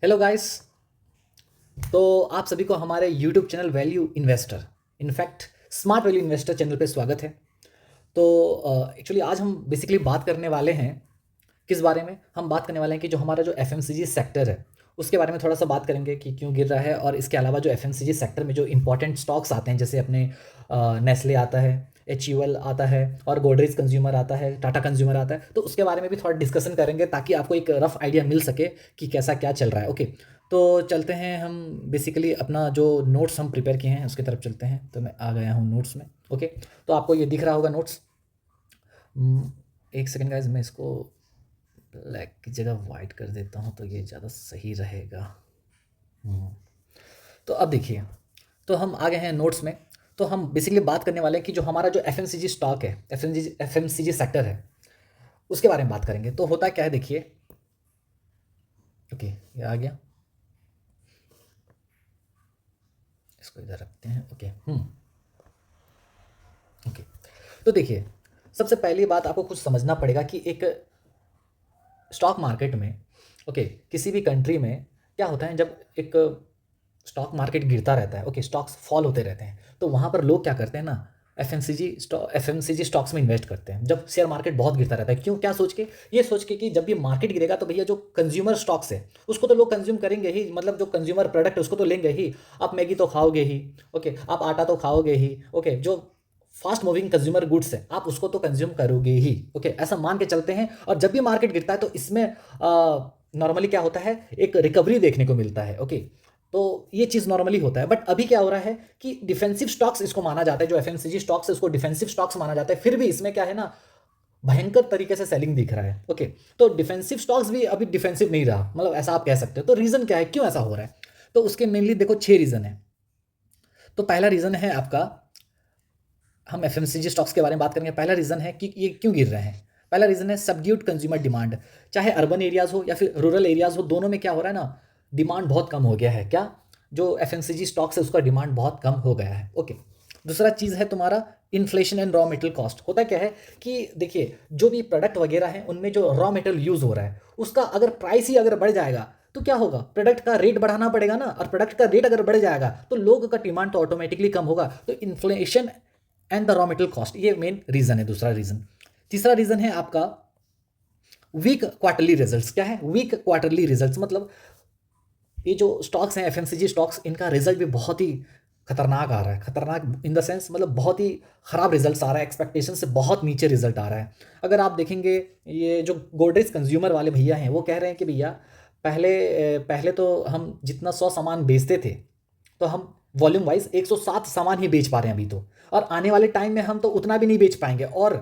Hello guys. तो आप सभी को हमारे YouTube channel value investor, in fact smart value investor channel पे स्वागत है। तो एक्चुअली आज हम बेसिकली बात करने वाले हैं किस बारे में। हम बात करने वाले हैं कि जो हमारा जो एफएमसीजी सेक्टर है उसके बारे में थोड़ा सा बात करेंगे कि क्यों गिर रहा है, और इसके अलावा जो एफएमसीजी सेक्टर में जो इंपॉर्टेंट स्टॉक्स आते हैं जैसे अपने नेस्ले आता है, एचयूएल आता है, और गोदरेज कंज्यूमर आता है, टाटा कंज्यूमर आता है, तो उसके बारे में भी थोड़ा डिस्कशन करेंगे ताकि आपको एक रफ आइडिया मिल सके कि कैसा क्या चल रहा है। ओके, तो चलते हैं हम बेसिकली अपना जो नोट्स हम प्रिपेयर किए हैं उसकी तरफ चलते हैं। तो मैं आ गया हूँ नोट्स में। ओके, तो आपको ये दिख रहा होगा नोट्स। एक सेकेंड गाइज, मैं इसको ब्लैक की जगह वाइट कर देता हूँ तो ये ज़्यादा सही रहेगा। हम्म, तो अब देखिए, तो हम आ गए हैं नोट्स में। तो हम बेसिकली बात करने वाले हैं कि जो हमारा जो एफएमसीजी स्टॉक है, एफएमसीजी सेक्टर है, उसके बारे में बात करेंगे। तो होता क्या है देखिए। ओके, ये आ गया, इसको इधर रखते हैं। ओके। ओके, तो देखिए, सबसे पहली बात आपको कुछ समझना पड़ेगा कि एक स्टॉक मार्केट में, ओके, किसी भी कंट्री में क्या होता है जब एक स्टॉक मार्केट गिरता रहता है, ओके, स्टॉक्स फॉल होते रहते हैं, तो वहाँ पर लोग क्या करते हैं ना, एफएमसीजी स्टॉक्स में इन्वेस्ट करते हैं जब शेयर मार्केट बहुत गिरता रहता है। क्यों, क्या सोच के, ये सोच के कि जब भी मार्केट गिरेगा तो भैया जो कंज्यूमर स्टॉक्स है उसको तो लोग कंज्यूम करेंगे ही, मतलब जो कंज्यूमर प्रोडक्ट है उसको तो लेंगे ही। आप मैगी तो खाओगे ही, ओके, आप आटा तो खाओगे ही, ओके, जो फास्ट मूविंग कंज्यूमर गुड्स है आप उसको तो कंज्यूम करोगे ही। ओके, ऐसा मान के चलते हैं। और जब भी मार्केट गिरता है तो इसमें नॉर्मली क्या होता है, एक रिकवरी देखने को मिलता है। ओके, तो ये चीज़ नॉर्मली होता है। बट अभी क्या हो रहा है कि डिफेंसिव स्टॉक्स इसको माना जाता है, जो एफएमसीजी स्टॉक्स है उसको डिफेंसिव स्टॉक्स माना जाता है, फिर भी इसमें क्या है ना, भयंकर तरीके से सेलिंग दिख रहा है। ओके, तो डिफेंसिव स्टॉक्स भी अभी डिफेंसिव नहीं रहा, मतलब ऐसा आप कह सकते हो। तो रीज़न क्या है, क्यों ऐसा हो रहा है? तो उसके मेनली देखो 6 रीज़न है। तो पहला रीज़न है आपका, हम एफएमसीजी स्टॉक्स के बारे में बात करेंगे। पहला रीज़न है कि ये क्यों गिर रहे हैं। पहला रीज़न है सबड्यूड कंज्यूमर डिमांड। चाहे अर्बन एरियाज़ हो या फिर रूरल एरियाज़ हो, दोनों में क्या हो रहा है ना, डिमांड बहुत कम हो गया है। क्या, जो एफएमसीजी स्टॉक्स है उसका डिमांड बहुत कम हो गया है। ओके, दूसरा चीज़ है तुम्हारा inflation and raw material cost. होता क्या है कि देखिए, जो भी प्रोडक्ट वगैरह है उनमें जो रॉ मटेरियल यूज़ हो रहा है उसका अगर प्राइस ही अगर बढ़ जाएगा तो क्या होगा, प्रोडक्ट का रेट बढ़ाना पड़ेगा ना, और प्रोडक्ट का रेट अगर बढ़ जाएगा तो लोग का डिमांड तो ऑटोमेटिकली कम होगा। तो inflation and the raw material cost, ये मेन रीजन है, दूसरा रीजन। तीसरा रीजन है आपका वीक क्वार्टरली रिजल्ट्स। क्या है वीक क्वार्टरली रिजल्ट्स, मतलब ये जो स्टॉक्स हैं एफएमसीजी स्टॉक्स, इनका रिजल्ट भी बहुत ही खतरनाक आ रहा है। खतरनाक इन द सेंस, मतलब बहुत ही खराब रिजल्ट्स आ रहा है, एक्सपेक्टेशन से बहुत नीचे रिजल्ट आ रहा है। अगर आप देखेंगे, ये जो गोदरेज कंज्यूमर वाले भैया हैं वो कह रहे हैं कि भैया पहले पहले तो हम जितना 100 सामान बेचते थे तो हम वॉल्यूम वाइज 107 सामान ही बेच पा रहे हैं अभी तो, और आने वाले टाइम में हम तो उतना भी नहीं बेच पाएंगे, और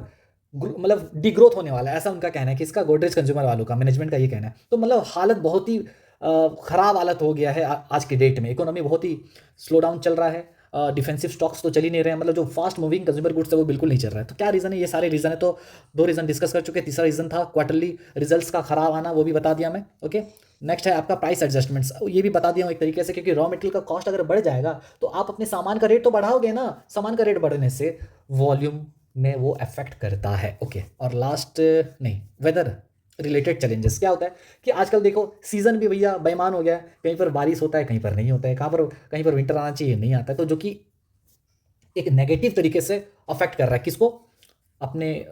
मतलब डिग्रोथ होने वाला है, ऐसा उनका कहना है। किसका, गोदरेज कंज्यूमर वालों का, मैनेजमेंट का ये कहना है। तो मतलब हालत बहुत ही ख़राब हालत हो गया है आज की डेट में। इकोनॉमी बहुत ही स्लो डाउन चल रहा है। डिफेंसिव स्टॉक्स तो चल ही नहीं रहे हैं, मतलब जो फास्ट मूविंग कंज्यूमर गुड्स है वो बिल्कुल नहीं चल रहा है। तो क्या रीज़न है, ये सारे रीज़न है। तो दो रीज़न डिस्कस कर चुके हैं, तीसरा रीज़न था क्वार्टरली रिजल्ट्स का खराब आना, वो भी बता दिया मैं। ओके, नेक्स्ट है आपका प्राइस एडजस्टमेंट्स, ये भी बता दिया हूँ एक तरीके से, क्योंकि रॉ मटेरियल का कॉस्ट अगर बढ़ जाएगा तो आप अपने सामान का रेट तो बढ़ाओगे ना, सामान का रेट बढ़ने से वॉल्यूम में वो अफेक्ट करता है। ओके, और लास्ट नहीं, वेदर रिलेटेड चैलेंजेस। क्या होता है कि आजकल देखो सीजन भी भैया बेईमान हो गया है, कहीं पर बारिश होता है कहीं पर नहीं होता है, कहाँ पर कहीं पर विंटर आना चाहिए नहीं आता है, तो जो कि एक नेगेटिव तरीके से अफेक्ट कर रहा है किसको, अपने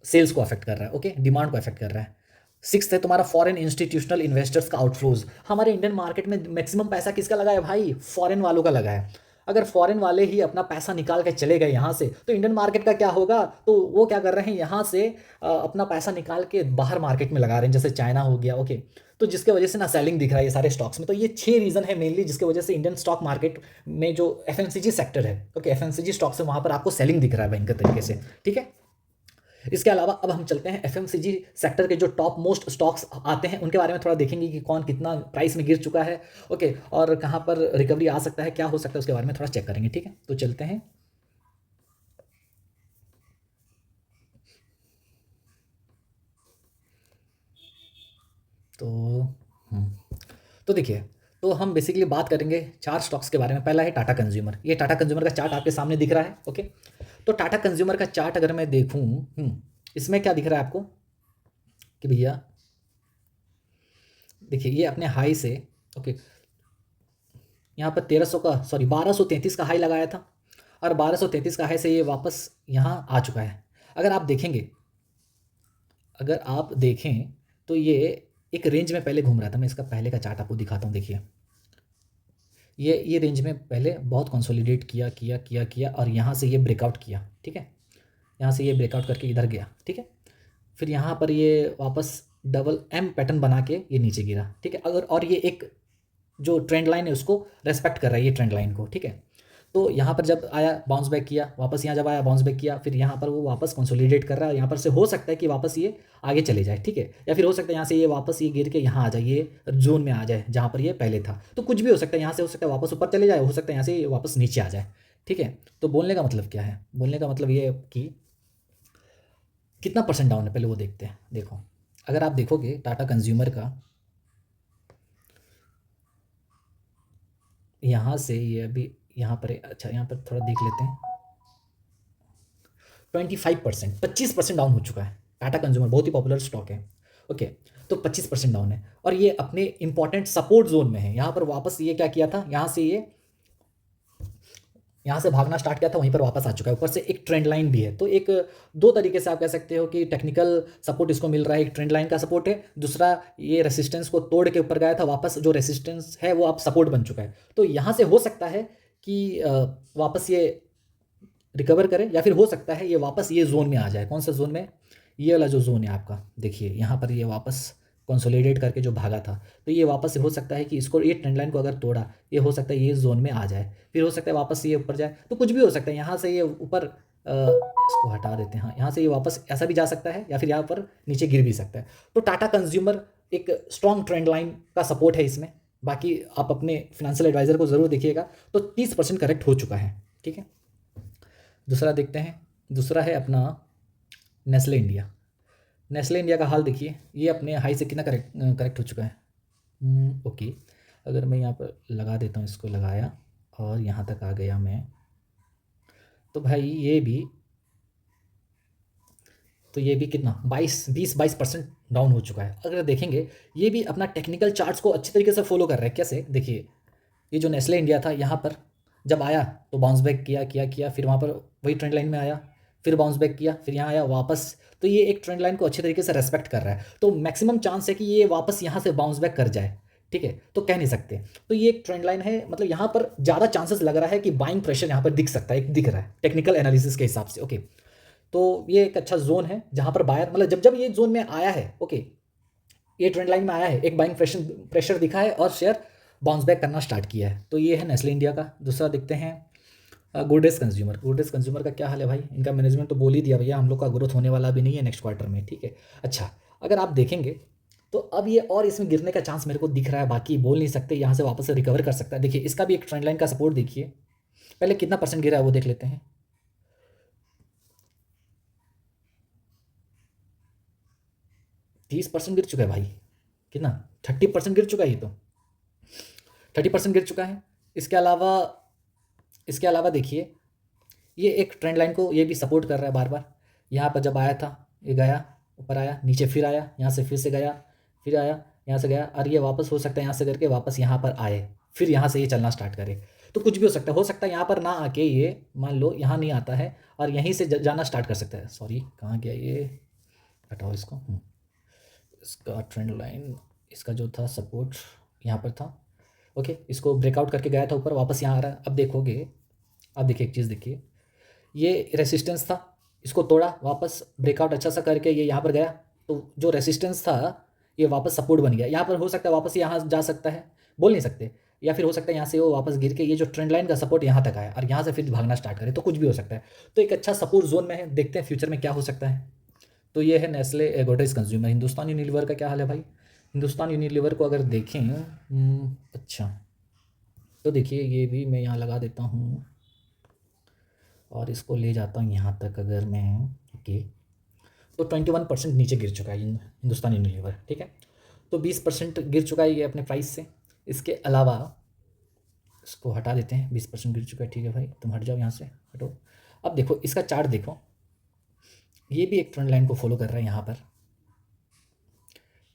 सेल्स को अफेक्ट कर रहा है। ओके, डिमांड को अफेक्ट कर रहा है। सिक्स्थ है तुम्हारा फॉरेन इंस्टीट्यूशनल इन्वेस्टर्स का आउटफ्लोज। हमारे इंडियन मार्केट में मैक्सिमम पैसा किसका लगा है भाई, फॉरेन वालों का लगा है। अगर फॉरेन वाले ही अपना पैसा निकाल के चले गए यहाँ से तो इंडियन मार्केट का क्या होगा। तो वो क्या कर रहे हैं, यहाँ से अपना पैसा निकाल के बाहर मार्केट में लगा रहे हैं, जैसे चाइना हो गया। ओके, तो जिसके वजह से ना सेलिंग दिख रहा है ये सारे स्टॉक्स में। तो ये 6 रीज़न है मेनली जिसके वजह से इंडियन स्टॉक मार्केट में जो एफएमसीजी सेक्टर है, ओके, एफएमसीजी स्टॉक्स है, वहाँ पर आपको सेलिंग दिख रहा है भयंकर तरीके से। ठीक है, इसके अलावा अब हम चलते हैं एफएमसीजी सेक्टर के जो टॉप मोस्ट स्टॉक्स आते हैं उनके बारे में थोड़ा देखेंगे कि कौन कितना प्राइस में गिर चुका है। ओके, और कहाँ पर रिकवरी आ सकता है, क्या हो सकता है, उसके बारे में थोड़ा चेक करेंगे। ठीक है, तो चलते हैं। तो तो देखिए, तो हम बेसिकली बात करेंगे 4 स्टॉक्स के बारे में। पहला है टाटा कंज्यूमर। ये टाटा कंज्यूमर का चार्ट आपके सामने दिख रहा है। ओके, तो टाटा कंज्यूमर का चार्ट अगर मैं देखूँ, इसमें क्या दिख रहा है आपको कि भैया देखिए ये अपने हाई से, ओके, यहाँ पर 1300 का, सॉरी 1233 का हाई लगाया था, और 1233 का हाई से ये वापस यहाँ आ चुका है। अगर आप देखेंगे, अगर आप देखें तो ये एक रेंज में पहले घूम रहा था। मैं इसका पहले का चार्ट आपको दिखाता हूँ। देखिए ये रेंज में पहले बहुत कंसोलिडेट किया किया किया किया, और यहाँ से ये ब्रेकआउट किया, ठीक है, यहाँ से ये ब्रेकआउट करके इधर गया, ठीक है, फिर यहाँ पर ये वापस डबल एम पैटर्न बना के ये नीचे गिरा, ठीक है, अगर, और ये एक जो ट्रेंड लाइन है उसको रेस्पेक्ट कर रहा है, ये ट्रेंड लाइन को, ठीक है। तो यहाँ पर जब आया बाउंस बैक किया, वापस यहाँ जब आया बाउंस बैक किया, फिर यहाँ पर वो वापस कंसोलिडेट कर रहा है, यहाँ पर से हो सकता है कि वापस ये आगे चले जाए, ठीक है, या फिर हो सकता है यहाँ से ये वापस ये गिर के यहाँ आ जाए, ये जोन में आ जाए जहाँ पर ये पहले था। तो कुछ भी हो सकता है, यहाँ से हो सकता है वापस ऊपर चले जाए, हो सकता है यहाँ से ये वापस नीचे आ जाए, ठीक है। तो बोलने का मतलब क्या है? बोलने का मतलब ये है कि कितना परसेंट डाउन है पहले वो देखते हैं। देखो, अगर आप देखोगे टाटा कंज्यूमर का, यहाँ से ये अभी यहाँ पर है, अच्छा यहाँ पर थोड़ा देख लेते हैं, 25%, 25% डाउन हो चुका है टाटा कंज्यूमर, बहुत ही पॉपुलर स्टॉक है, ओके। तो 25% डाउन है, और ये अपने इंपॉर्टेंट सपोर्ट जोन में है। यहाँ पर वापस ये क्या किया था, यहाँ से ये यहाँ से भागना स्टार्ट किया था, वहीं पर वापस आ चुका है। ऊपर से एक ट्रेंड लाइन भी है, तो एक दो तरीके से आप कह सकते हो कि टेक्निकल सपोर्ट इसको मिल रहा है, एक ट्रेंड लाइन का सपोर्ट है, दूसरा ये रेसिस्टेंस को तोड़ के ऊपर गया था, वापस जो रेसिस्टेंस है वो अब सपोर्ट बन चुका है। तो यहाँ से हो सकता है कि वापस ये रिकवर करे, या फिर हो सकता है ये वापस ये जोन में आ जाए। कौन सा जोन में? ये वाला जो जोन है आपका, देखिए यहाँ पर ये वापस कंसोलिडेट करके जो भागा था, तो ये वापस से हो सकता है कि इसको, ये ट्रेंड लाइन को अगर तोड़ा, ये हो सकता है ये जोन में आ जाए, फिर हो सकता है वापस ये ऊपर जाए, तो कुछ भी हो सकता है। यहाँ से ये ऊपर इसको हटा देते हैं, हाँ, यहाँ से ये वापस ऐसा भी जा सकता है, या फिर यहाँ पर नीचे गिर भी सकता है। तो टाटा कंज्यूमर एक स्ट्रॉन्ग ट्रेंड लाइन का सपोर्ट है इसमें। बाकी आप अपने फिनेंशियल एडवाइजर को ज़रूर देखिएगा। तो 30% करेक्ट हो चुका है, ठीक है। दूसरा देखते हैं, दूसरा है अपना नेस्ले इंडिया। नेस्ले इंडिया का हाल देखिए, ये अपने हाई से कितना करेक्ट हो चुका है। ओके, अगर मैं यहाँ पर लगा देता हूँ, इसको लगाया और यहाँ तक आ गया मैं, तो भाई ये भी, तो ये भी कितना 22% डाउन हो चुका है। अगर देखेंगे ये भी अपना टेक्निकल चार्ट्स को अच्छी तरीके से फॉलो कर रहा है। कैसे? देखिए, ये जो नेस्ले इंडिया था, यहाँ पर जब आया तो बाउंस बैक किया किया किया, फिर वहाँ पर वही ट्रेंड लाइन में आया, फिर बाउंस बैक किया, फिर यहाँ आया वापस। तो ये एक ट्रेंड लाइन को अच्छी तरीके से रेस्पेक्ट कर रहा है, तो मैक्सिमम चांस है कि ये वापस यहाँ से बाउंस बैक कर जाए, ठीक है। तो कह नहीं सकते, तो ये एक ट्रेंड लाइन है, मतलब यहाँ पर ज़्यादा चांसेस लग रहा है कि बाइंग प्रेशर यहाँ पर दिख सकता है, दिख रहा है टेक्निकल एनालिसिस के हिसाब से, ओके। तो ये एक अच्छा जोन है जहाँ पर बायर, मतलब जब जब ये जोन में आया है, ओके, ये ट्रेंड लाइन में आया है, एक बाइंग प्रेशर दिखा है और शेयर बाउंस बैक करना स्टार्ट किया है। तो ये है नेस्ले इंडिया का। दूसरा देखते हैं गुडरेज कंज्यूमर। गुडरेज कंज्यूमर का क्या हाल है भाई? इनका मैनेजमेंट तो बोल ही दिया भैया, हम लोग का ग्रोथ होने वाला भी नहीं है नेक्स्ट क्वार्टर में, ठीक है। अच्छा, अगर आप देखेंगे तो अब ये और इसमें गिरने का चांस मेरे को दिख रहा है, बाकी बोल नहीं सकते, यहाँ से वापस से रिकवर कर सकता है। देखिए इसका भी एक ट्रेंड लाइन का सपोर्ट देखिए, पहले कितना परसेंट गिरा है वो देख लेते हैं। 30% गिर चुका है भाई, कितना, 30% गिर चुका है, ये तो 30% गिर चुका है। इसके अलावा, इसके अलावा देखिए, ये एक ट्रेंड लाइन को ये भी सपोर्ट कर रहा है बार बार। यहाँ पर जब आया था, ये गया ऊपर, आया नीचे, फिर आया, यहाँ से फिर से गया, फिर आया, यहाँ से गया, और ये वापस हो सकता है यहाँ से करके वापस यहाँ पर आए, फिर यहाँ से ये चलना स्टार्ट करे। तो कुछ भी हो सकता है यहाँ पर ना आके ये, मान लो यहाँ नहीं आता है और यहीं से जाना स्टार्ट कर सकता है। सॉरी, कहाँ गया ये, हटाओ इसको। इसका ट्रेंड लाइन, इसका जो था सपोर्ट यहाँ पर था, ओके, इसको ब्रेकआउट करके गया था ऊपर, वापस यहाँ आ रहा है। अब देखोगे, अब देखिए एक चीज़ देखिए, ये रेसिस्टेंस था, इसको तोड़ा, वापस ब्रेकआउट अच्छा सा करके ये यहाँ पर गया, तो जो रेसिस्टेंस था ये वापस सपोर्ट बन गया। यहाँ पर हो सकता है वापस यहाँ जा सकता है, बोल नहीं सकते, या फिर हो सकता है यहाँ से वो वापस गिर के ये जो ट्रेंड लाइन का सपोर्ट यहाँ तक आया और यहाँ से फिर भागना स्टार्ट करे, तो कुछ भी हो सकता है। तो एक अच्छा सपोर्ट जोन में है, देखते हैं फ्यूचर में क्या हो सकता है। तो ये है Nestle Godrej consumer. Hindustan Unilever का क्या हाल है भाई? हिंदुस्तान यूनिलीवर को अगर देखें, अच्छा, तो देखिए ये भी मैं यहाँ लगा देता हूँ और इसको ले जाता हूँ यहाँ तक, अगर मैं, ओके, तो 21% नीचे गिर चुका है हिंदुस्तान यूनिलीवर, ठीक है। तो 20% गिर चुका है ये अपने प्राइस से। इसके अलावा इसको हटा देते हैं, 20% गिर चुका है, ठीक है भाई, तुम हट जाओ यहाँ से, हटो। अब देखो इसका चार्ट देखो, ये भी एक ट्रेंड लाइन को फॉलो कर रहा है।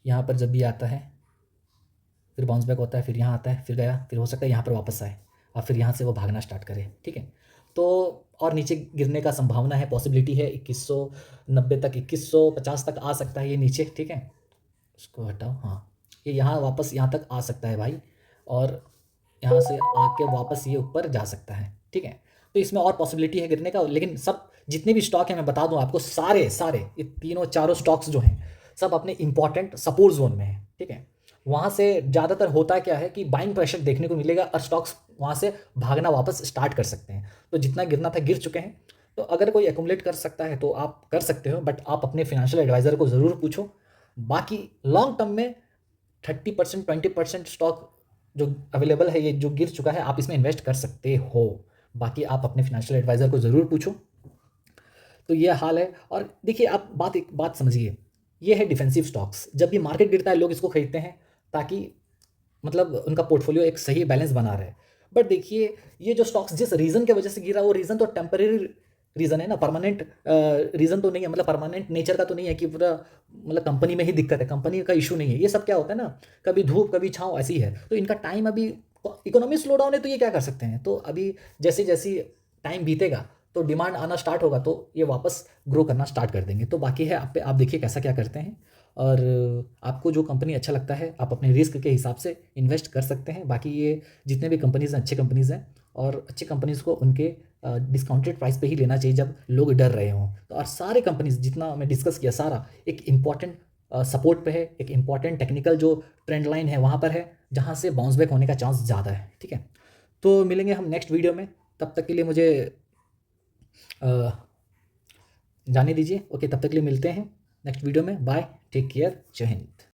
यहाँ पर जब भी आता है फिर बाउंस बैक होता है, फिर यहाँ आता है, फिर गया, फिर हो सकता है यहाँ पर वापस आए और फिर यहाँ से वो भागना स्टार्ट करे, ठीक है। तो और नीचे गिरने का संभावना है, पॉसिबिलिटी है 2190 तक, 2150 तक आ सकता है ये नीचे, ठीक है। उसको हटाओ, हाँ, ये यहाँ वापस यहाँ तक आ सकता है भाई, और यहाँ से आके वापस ये ऊपर जा सकता है, ठीक है। तो इसमें और पॉसिबिलिटी है गिरने का, लेकिन सब जितने भी स्टॉक हैं मैं बता दूं आपको, सारे सारे ये तीनों चारों स्टॉक्स जो हैं सब अपने इंपॉर्टेंट सपोर्ट जोन में हैं, ठीक है। वहाँ से ज़्यादातर होता क्या है कि बाइंग प्रेशर देखने को मिलेगा और स्टॉक्स वहाँ से भागना वापस स्टार्ट कर सकते हैं। तो जितना गिरना था गिर चुके हैं। तो अगर कोई एक्यूमुलेट कर सकता है तो आप कर सकते हो, बट आप अपने फिनेंशियल एडवाइज़र को ज़रूर पूछो। बाकी लॉन्ग टर्म में 30% 20% स्टॉक जो अवेलेबल है, ये जो गिर चुका है, आप इसमें इन्वेस्ट कर सकते हो। बाकी आप अपने फिनेंशियल एडवाइज़र को ज़रूर पूछो। तो ये हाल है। और देखिए, आप एक बात समझिए, ये है डिफेंसिव स्टॉक्स। जब भी मार्केट गिरता है लोग इसको खरीदते हैं ताकि मतलब उनका पोर्टफोलियो एक सही बैलेंस बना रहे। बट देखिए, ये जो स्टॉक्स जिस रीज़न की वजह से गिरा, वो रीज़न तो टेम्परेरी रीज़न है ना, परमानेंट रीज़न तो नहीं है, मतलब परमानेंट नेचर का तो नहीं है कि पूरा मतलब कंपनी में ही दिक्कत है, कंपनी का इशू नहीं है। ये सब क्या होता है ना, कभी धूप कभी छाँव ऐसी है। तो इनका टाइम अभी इकोनॉमी स्लो डाउन है, तो ये क्या कर सकते हैं। तो अभी जैसे जैसे टाइम बीतेगा तो डिमांड आना स्टार्ट होगा, तो ये वापस ग्रो करना स्टार्ट कर देंगे। तो बाकी है आप पे, आप देखिए कैसा क्या करते हैं। और आपको जो कंपनी अच्छा लगता है आप अपने रिस्क के हिसाब से इन्वेस्ट कर सकते हैं। बाकी ये जितने भी कंपनीज़ हैं अच्छे कंपनीज़ हैं, और अच्छी कंपनीज़ को उनके डिस्काउंटेड प्राइस पे ही लेना चाहिए जब लोग डर रहे हों। तो और सारे कंपनीज़ जितना मैं डिस्कस किया सारा एक इम्पॉर्टेंट सपोर्ट पे है, एक इम्पॉर्टेंट टेक्निकल जो ट्रेंड लाइन है वहाँ पर है, जहाँ से बाउंस बैक होने का चांस ज़्यादा है, ठीक है। तो मिलेंगे हम नेक्स्ट वीडियो में, तब तक के लिए मुझे अ, जाने दीजिए। ओके, तब तक के लिए मिलते हैं नेक्स्ट वीडियो में। बाय, टेक केयर, जय हिंद।